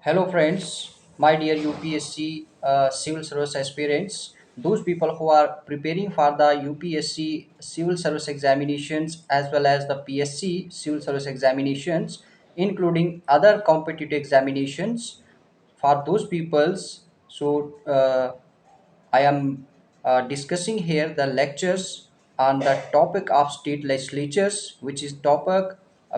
Hello, friends, my dear UPSC civil service aspirants, those people who are preparing for the UPSC civil service examinations as well as the PSC civil service examinations, including other competitive examinations. For those peoples, I am discussing here the lectures on the topic of state legislatures, which is topic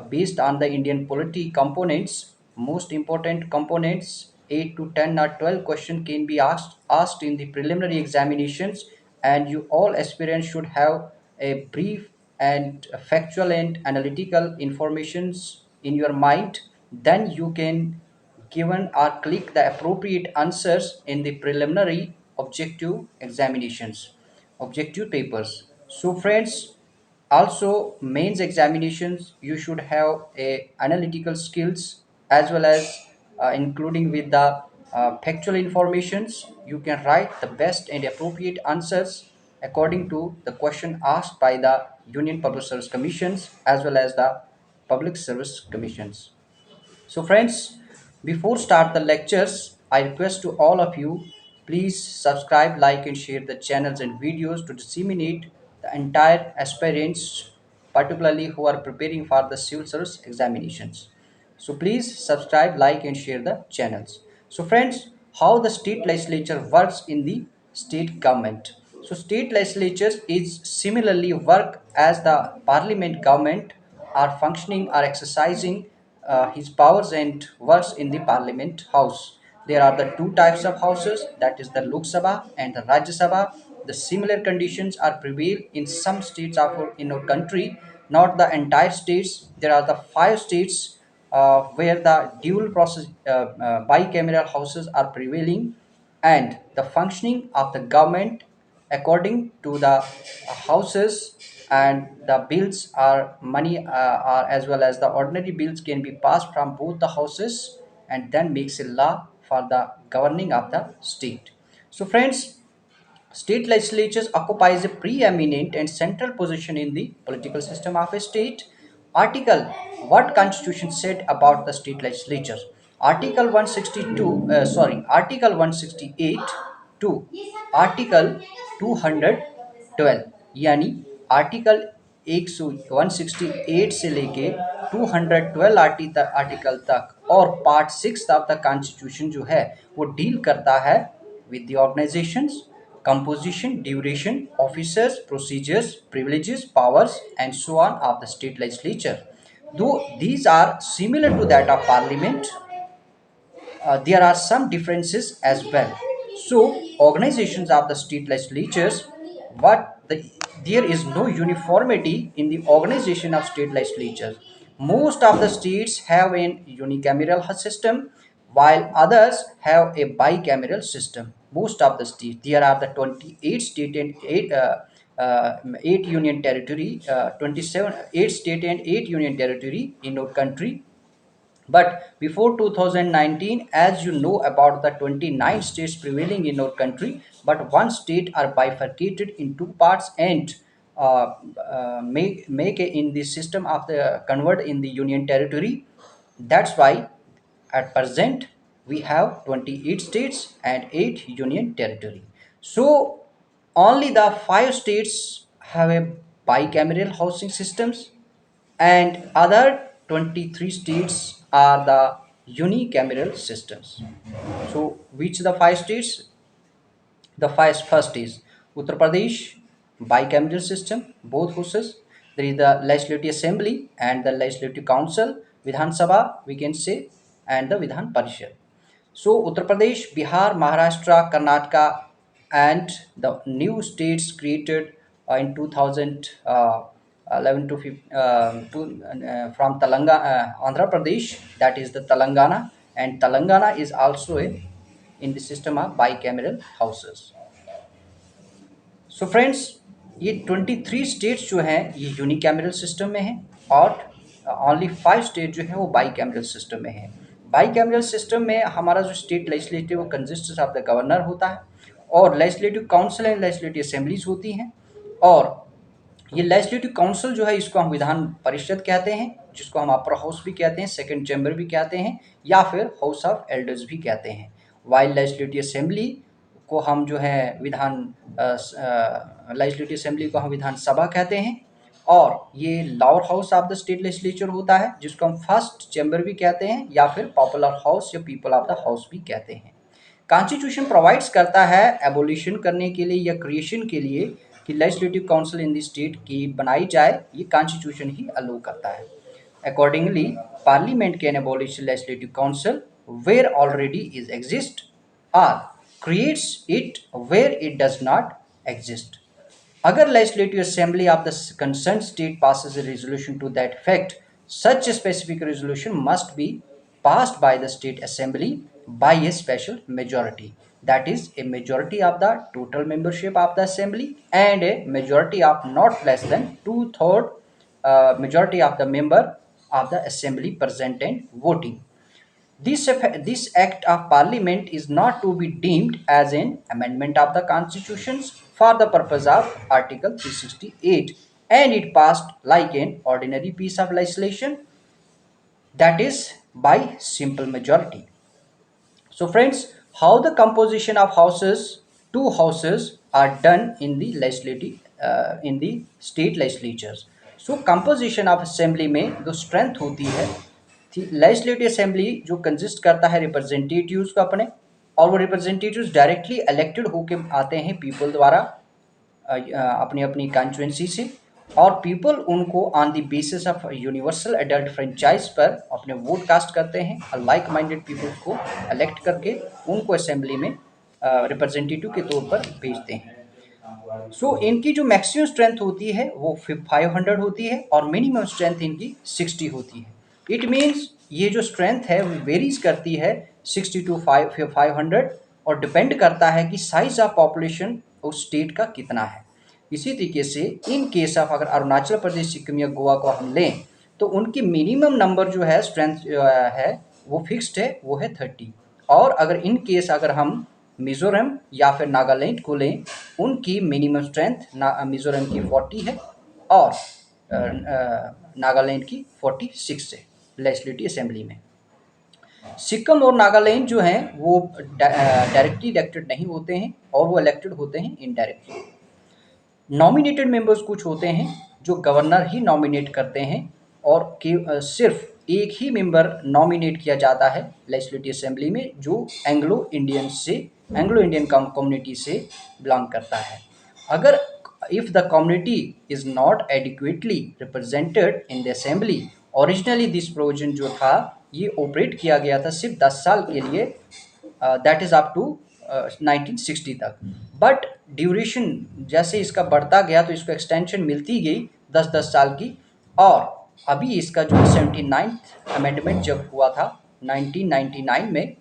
based on the Indian polity components. Most important components, 8 to 10 or 12 question can be asked in the preliminary examinations, and you all aspirants should have a brief and factual and analytical informations in your mind. Then you can given or click the appropriate answers in the preliminary objective examinations, objective papers. So friends, also mains examinations you should have a analytical skills as well as including with the factual informations. You can write the best and appropriate answers according to the question asked by the Union Public Service Commissions as well as the Public Service Commissions. So friends, before start the lectures, I request to all of you, please subscribe, like and share the channels and videos to disseminate the entire aspirants, particularly who are preparing for the civil service examinations. So please subscribe, like and share the channels. So friends, how the state legislature works in the state government. So state legislatures is similarly work as the parliament government are functioning or exercising his powers and works in the parliament house. There are the two types of houses, that is the Lok Sabha and the Rajya Sabha. The similar conditions are prevail in some states of in our country, not the entire states. There are the five states where the dual process bicameral houses are prevailing, and the functioning of the government according to the houses, and the bills are money are as well as the ordinary bills can be passed from both the houses and then makes a law for the governing of the state. So friends, state legislatures occupies a preeminent and central position in the political system of a state. Article, what Constitution said about the state legislatures? Article 162, Article 168 to Article 212, यानी article 168 से लेके 212 article तक और part 6 of the constitution जो है वो deal करता है with the organizations, composition, duration, officers, procedures, privileges, powers, and so on of the state legislature. Though these are similar to that of parliament, there are some differences as well. So, organizations of the state legislatures, what the, there is no uniformity in the organization of state legislatures. Most of the states have an unicameral system, while others have a bicameral system. Most of the states, there are the 28 state and 8 union territory, 27 8 state and 8 union territory in our country. But before 2019, as you know about the 29 states prevailing in our country, but one state are bifurcated in two parts and make in the system of the convert in the union territory. That's why at present we have 28 states and 8 union territory. So only the 5 states have a bicameral housing systems, and other 23 states are the unicameral systems. So, which the 5 states? The five first is Uttar Pradesh, bicameral system, both houses. There is the Legislative Assembly and the Legislative Council, Vidhan Sabha, we can say, and the Vidhan Parishad. So Uttar Pradesh, Bihar, Maharashtra, Karnataka, and the new states created in 2011 to, from Telangana, Andhra Pradesh, that is the Telangana, and Telangana is also in the system of bicameral houses. So friends, ये 23 states जो हैं ये unicameral system में हैं और only 5 state जो है वो बाई कैमरल सिस्टम में है। बाई कैमरल सिस्टम में हमारा जो स्टेट लेजिस्लेटिव वो कंसिस्ट ऑफ द गवर्नर होता है और legislative council and legislative assemblies होती हैं, और ये लेजिस्लेटिव काउंसिल जो है इसको हम विधान परिषद कहते हैं, जिसको हम अपर हाउस भी कहते हैं, सेकंड चैम्बर भी कहते हैं, या फिर हाउस ऑफ एल्डर्स भी कहते हैं। वाइल लेजिस्लेटिव असेंबली को हम जो है लेजिस्लेटिव असेंबली को हम विधानसभा कहते हैं, और ये lower house of the state legislature होता है, जिसको हम फर्स्ट चैम्बर भी कहते हैं, या फिर पॉपुलर हाउस या पीपल ऑफ द हाउस भी कहते हैं। कॉन्स्टिट्यूशन प्रोवाइड्स करता है एबोलिशन करने के लिए या क्रिएशन के लिए कि legislative council in the state की बनाई जाए, ये कॉन्स्टिट्यूशन ही अलो करता है। Accordingly parliament can abolish legislative council where already is exist और creates it where it does not exist. अगर legislative assembly of the concerned state passes a resolution to that effect, such a specific resolution must be passed by the state assembly by a special majority. That is a majority of the total membership of the assembly and a majority of not less than two-third majority of the member of the assembly present and voting. This act of parliament is not to be deemed as an amendment of the constitutions for the purpose of Article 368, and it passed like an ordinary piece of legislation, that is by simple majority. So friends, how the composition of houses, two houses are done in the legislative, in the state legislatures. So composition of assembly में जो strength होती है, legislative assembly जो consist करता है representatives को अपने, और वो रिप्रेजेंटेटिव्स डायरेक्टली इलेक्टेड होके आते हैं पीपल द्वारा अपनी अपनी कॉन्स्टिट्यूएंसी से, और पीपल उनको on the basis of universal adult franchise पर अपने वोट कास्ट करते हैं, और लाइक माइंडेड पीपल को इलेक्ट करके उनको असेंबली में रिप्रेजेंटेटिव के तौर पर भेजते हैं। सो इनकी जो मैक्सिमम स्ट्रेंथ होती है वो 500 होती है, और मिनिमम स्ट्रेंथ इनकी 60 होती है। इट मीन्स ये जो स्ट्रेंथ है वो वेरीज करती है 60 to 500, और डिपेंड करता है कि साइज ऑफ पॉपुलेशन उस स्टेट का कितना है। इसी तरीके से इन केस ऑफ अगर अरुणाचल प्रदेश, सिक्किम या गोवा को हम लें, तो उनकी मिनिमम नंबर जो है स्ट्रेंथ जो है वो फिक्स्ड है, वो है 30। और अगर इन केस अगर हम मिजोरम या फिर नागालैंड को लें, उनकी मिनिमम स्ट्रेंथ मिजोरम की 40 है और नागालैंड की 46 है लेजिस्लेटिव असेंबली में। सिक्किम और नागालैंड जो हैं वो डायरेक्टली इलेक्टेड नहीं होते हैं, और वो इलेक्टेड होते हैं इनडायरेक्टली। नॉमिनेटेड मेंबर्स कुछ होते हैं जो गवर्नर ही नॉमिनेट करते हैं, और सिर्फ एक ही मेंबर नॉमिनेट किया जाता है लेजिस्लेटिव असेंबली में, जो एंग्लो इंडियन कम्युनिटी से बिलोंग करता है। अगर if the community is not adequately represented in the assembly, originally this provision जो था ये ऑपरेट किया गया था सिर्फ 10 साल के लिए, दैट इज अप टू 1960 तक, बट ड्यूरेशन जैसे इसका बढ़ता गया तो इसको एक्सटेंशन मिलती गई 10-10 साल की, और अभी इसका जो 79th अमेंडमेंट जब हुआ था 1999 में,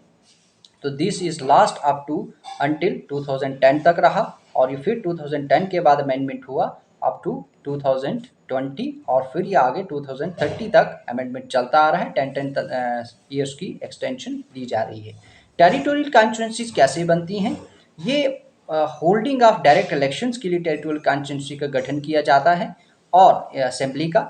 तो this is last up to until 2010 तक रहा, और ये फिर 2010 के बाद अमेंडमेंट हुआ अप टू 2020, और फिर ये आगे 2030 तक अमेंडमेंट चलता आ रहा है। 10 ईयर्स की एक्सटेंशन दी जा रही है। टेरिटोरियल कॉन्स्टिट्यूंसीज कैसे बनती हैं? ये होल्डिंग ऑफ डायरेक्ट इलेक्शंस के लिए टेरिटोरियल कॉन्स्टिट्यूंसी का गठन किया जाता है, और असेंबली का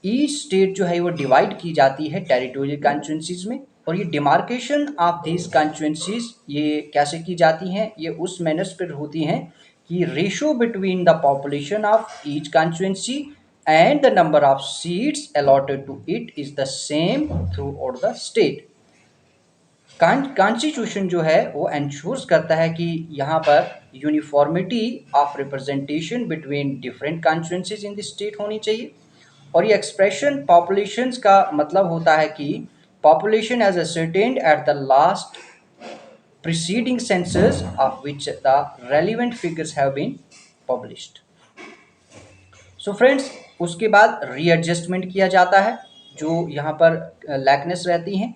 ईच स्टेट जो है वो डिवाइड की जाती है टेरिटोरियल कॉन्स्टिट्यूंसीज में, और ये डिमार्केशन ऑफ दीज कॉन्स्टिट्यूंसीज ये कैसे की जाती हैं? ये उस मैनर्स पर होती हैं कि ratio between the population of each constituency and the number of seats allotted to it is the same throughout the state. Constitution जो है वो इंश्योर्स करता है कि यहाँ पर uniformity of representation between different constituencies in the state होनी चाहिए। और ये एक्सप्रेशन पॉपुलेशंस का मतलब होता है कि population as ascertained at the last preceding census of which the relevant figures have been published. So friends, उसके बाद रीएडजस्टमेंट किया जाता है, जो यहाँ पर लैकनेस रहती हैं।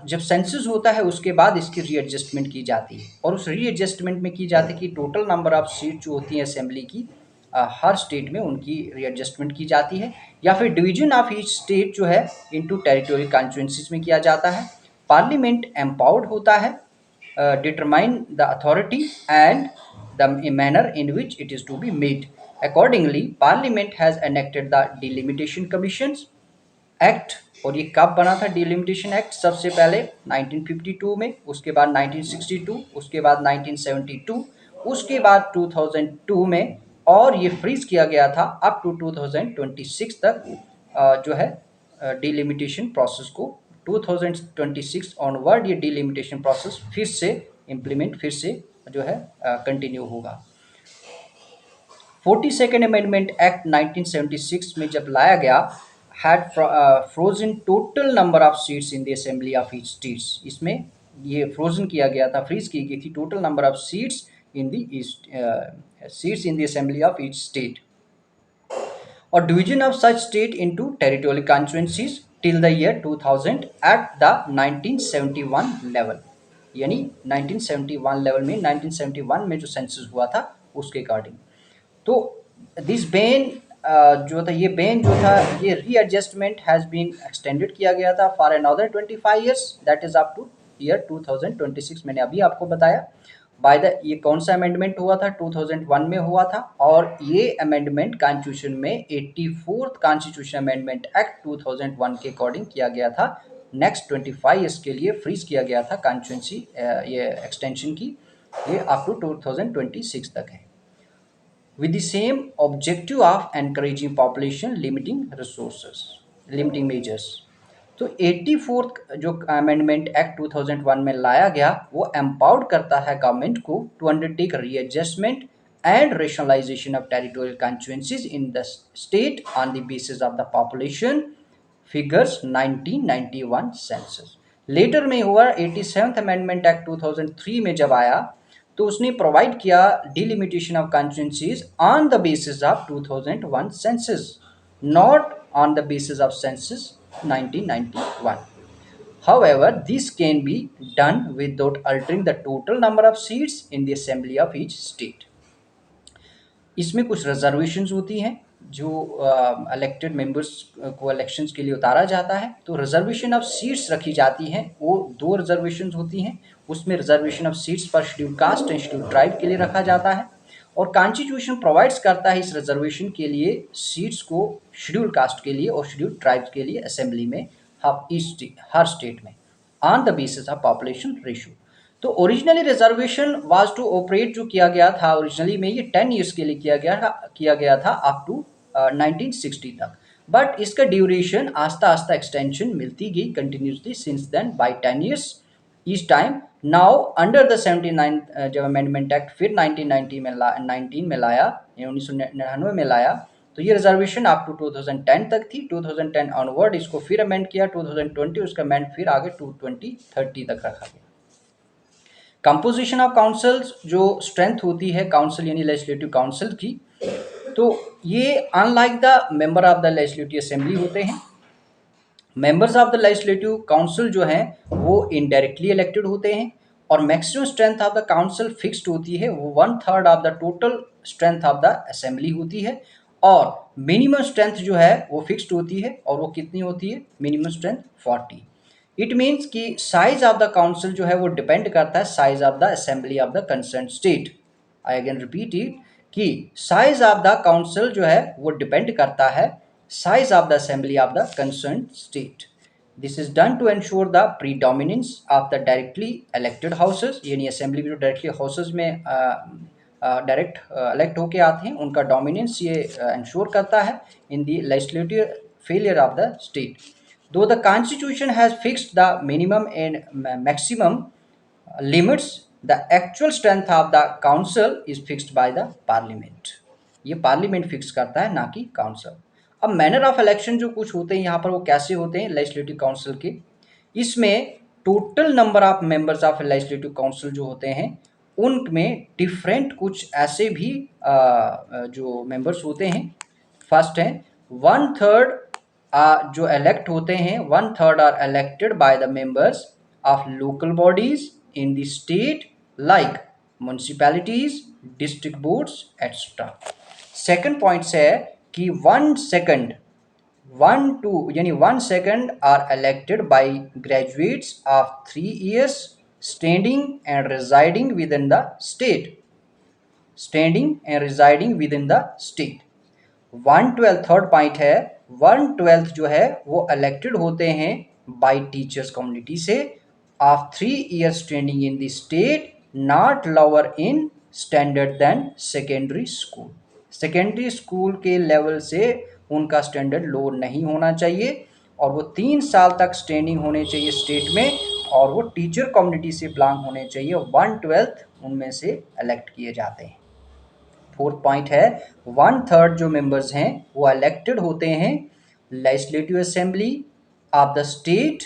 जब सेंसस होता है उसके बाद इसकी रीएडजस्टमेंट की जाती है, और उस रीएडजस्टमेंट में की जाती है कि टोटल नंबर ऑफ सीट जो होती हैं असेंबली की हर स्टेट में उनकी रीएडजस्टमेंट की जाती है, या फिर डिवीजन ऑफ ईच स्टेट जो है इनटू टेरिटोरियल कॉन्स्टिट्यूंसीज में किया जाता है। पार्लियामेंट एम्पावर्ड होता है determine the authority and the manner in which it is to be made. Accordingly, Parliament has enacted the delimitation commissions act. और ये कब बना था डिलिमिटेशन एक्ट? सबसे पहले 1952 में, उसके बाद 1962, उसके बाद 1972, उसके बाद 2002 में, और ये फ्रीज किया गया था अप टू 2026 तक। जो है डिलिमिटेशन प्रोसेस को 2026 ऑनवर्ड ये डिलिमिटेशन प्रोसेस फिर से इम्प्लीमेंट, फिर से जो है कंटिन्यू होगा। 42nd अमेंडमेंट एक्ट 1976 में जब लाया गया, had frozen total number of seats in the assembly of each states। इसमें ये फ्रोजन किया गया था, फ्रीज की गई थी total number of seats in the east, seats in the assembly of each state, और division of such state into territorial constituencies till the year 2000 at the 1971 level. यानी 1971 लेवल में, 1971 में जो सेंसस हुआ था उसके अकॉर्डिंग। तो दिस बैन जो था, ये बैन जो था, ये रीएडजस्टमेंट हैज़ बीन एक्सटेंडेड किया गया था for another 25 years, that is up two year 2026। मैंने अभी आपको बताया बाय द, ये कौन सा अमेंडमेंट हुआ था? 2001 में हुआ था, और ये अमेंडमेंट कॉन्स्टिट्यूशन में 84th कॉन्स्टिट्यूशन अमेंडमेंट एक्ट 2001 के अकॉर्डिंग किया गया था। नेक्स्ट 25 ईयर्स के लिए फ्रीज किया गया था कॉन्स्टिट्यूंसी, ये एक्सटेंशन की, ये अप टू 2026 तक है, with the same objective of encouraging population limiting resources, limiting measures। तो 84th जो अमेंडमेंट एक्ट 2001 में लाया गया, वो एम्पावर्ड करता है गवर्नमेंट को to undertake readjustment and rationalisation of territorial constituencies in the state on the basis of the population figures 1991 census. Later में हुआ 87th अमेंडमेंट एक्ट 2003 में जब आया, तो उसने प्रोवाइड किया delimitation of constituencies on the basis of 2001 census, not on the basis of census 1991। However, this can be done without altering the total number of seats in the assembly of each state। इसमें कुछ reservations होती हैं जो elected members को elections के लिए उतारा जाता है। तो रिजर्वेशन ऑफ सीट्स रखी जाती हैं, वो दो रिजर्वेशंस होती हैं। उसमें रिजर्वेशन ऑफ सीट्स पर schedule caste and schedule tribe के लिए रखा जाता है, और कॉन्स्टिट्यूशन प्रोवाइड्स करता है इस रिजर्वेशन के लिए सीट्स को शेड्यूल कास्ट के लिए और शेड्यूल ट्राइब्स के लिए असेंबली में, हर स्टेट में, on the basis of population ratio. तो originally reservation was to operate, जो किया गया था ओरिजिनली में, ये 10 ईयर्स के लिए किया गया था अप टू 1960 तक। बट इसका ड्यूरेशन आस्ता आस्ता एक्सटेंशन मिलती गई continuously since then by 10 years each time. Now under the 79 जब अमेंडमेंट एक्ट फिर 19 में लाया, 1999 में लाया, तो ये रिजर्वेशन अप टू 2010 तक थी। 2010 ऑनवर्ड इसको फिर अमेंड किया, 2020 उसका अमेंड फिर आगे 2030 तक रखा गया। कंपोजिशन ऑफ काउंसिल्स, जो स्ट्रेंथ होती है काउंसिल यानी लेजिस्लेटिव काउंसिल की, तो ये unlike the member of the legislative assembly होते हैं। Members of the legislative council जो हैं वो इनडायरेक्टली इलेक्टेड होते हैं, और maximum strength of the council fixed होती है, वो 1/3 of the total strength of the assembly होती है। और मिनिमम स्ट्रेंथ जो है वो फिक्स्ड होती है, और वो कितनी होती है? Minimum strength 40। इट मीन्स कि साइज ऑफ द काउंसिल जो है वो डिपेंड करता है size of the assembly of the concern state. I again repeat it कि साइज ऑफ द काउंसिल जो है वो डिपेंड करता है size of the assembly of the concerned state। This is done to ensure the predominance of the directly elected houses, यानी assembly में जो directly houses में डायरेक्ट इलेक्ट होके आते हैं, उनका डोमिनेंस ये इंश्योर करता है in the legislative failure of the state. Though the constitution has fixed the minimum and maximum limits, the actual strength of the council is fixed by the parliament। ये parliament fix करता है, ना कि council. अब manner of election जो कुछ होते हैं यहाँ पर, वो कैसे होते हैं लेजिस्लेटिव काउंसिल के? इसमें total number of members of legislative council जो होते हैं, उनमें डिफरेंट कुछ ऐसे भी जो मेंबर्स होते हैं। फर्स्ट है 1/3 जो इलेक्ट होते हैं, 1/3 are elected by the members of local bodies in the state like municipalities, district boards etcetera. Second point है कि 1/2 यानी 1/2 are elected by graduates of 3 years standing and residing within the state, standing and residing within the state. 1/12 third point है 1/12 जो है वो elected होते हैं by teachers community से of 3 years training in the state, not lower in standard than secondary school. Secondary school के level से उनका स्टैंडर्ड लो नहीं होना चाहिए और वो 3 साल तक ट्रेनिंग होने चाहिए स्टेट में और वो टीचर कम्युनिटी से बिलोंग होने चाहिए। 1/12 उनमें से इलेक्ट किए जाते हैं। फोर्थ पॉइंट है 1/3 जो मेंबर्स हैं वो इलेक्टेड होते हैं legislative assembly of the state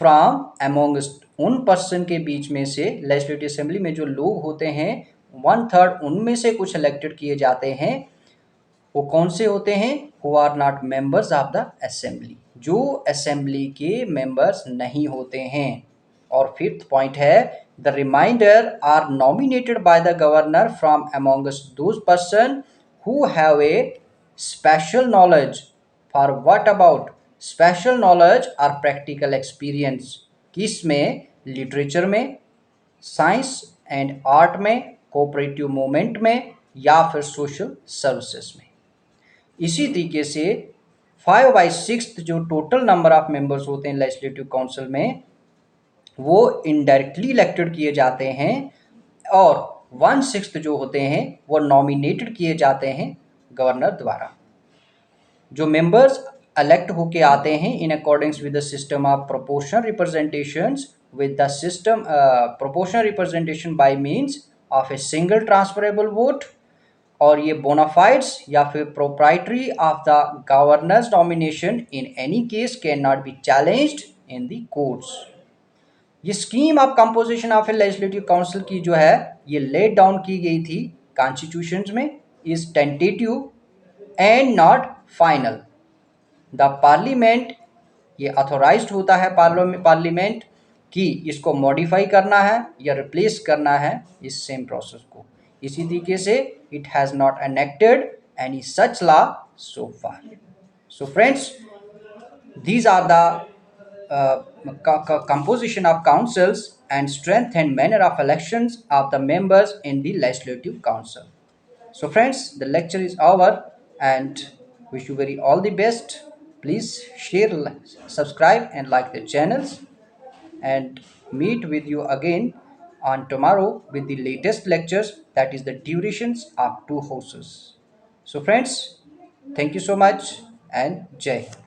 from among उन पर्सन के बीच में से। लेजिस्लेटिव असेंबली में जो लोग होते हैं 1/3 उनमें से कुछ इलेक्टेड किए जाते हैं। वो कौन से होते हैं? Who are not members of the assembly, जो असेंबली के मेंबर्स नहीं होते हैं। और फिफ्थ पॉइंट है the remainder are nominated by the governor from amongst those person who have a special knowledge for what about special knowledge और practical experience. किस में? लिटरेचर में, साइंस एंड आर्ट में, कोऑपरेटिव मूवमेंट में या फिर social services में। इसी तरीके से 5/6 जो टोटल नंबर ऑफ मेंबर्स होते हैं लेजिस्लेटिव काउंसिल में वो इनडायरेक्टली इलेक्टेड किए जाते हैं और 1/6 जो होते हैं वो नॉमिनेटेड किए जाते हैं गवर्नर द्वारा। जो मेंबर्स इलेक्ट होके आते हैं in accordings with the system of proportional representations with the system proportional representation by means of a single transferable vote, और ये बोनाफाइड्स या फिर proprietary of the governor's nomination in any case can not be challenged in the courts. ये scheme of composition of a legislative council की जो है ये let down की गई थी कॉन्स्टिट्यूशंस में, is tentative and not final. The parliament ये अथोराइज्ड होता है पार्लियामेंट कि इसको मॉडिफाई करना है या रिप्लेस करना है इस सेम प्रोसेस को। इसी तरीके से it has not enacted any such law so far. So friends, these are the composition of councils and strength and manner of elections of the members in the legislative council. So friends, the lecture is over and wish you very all the best. Please share, subscribe and like the channels, and meet with you again on tomorrow with the latest lectures, that is the durations of 2 houses. So friends, thank you so much and Jai Hind.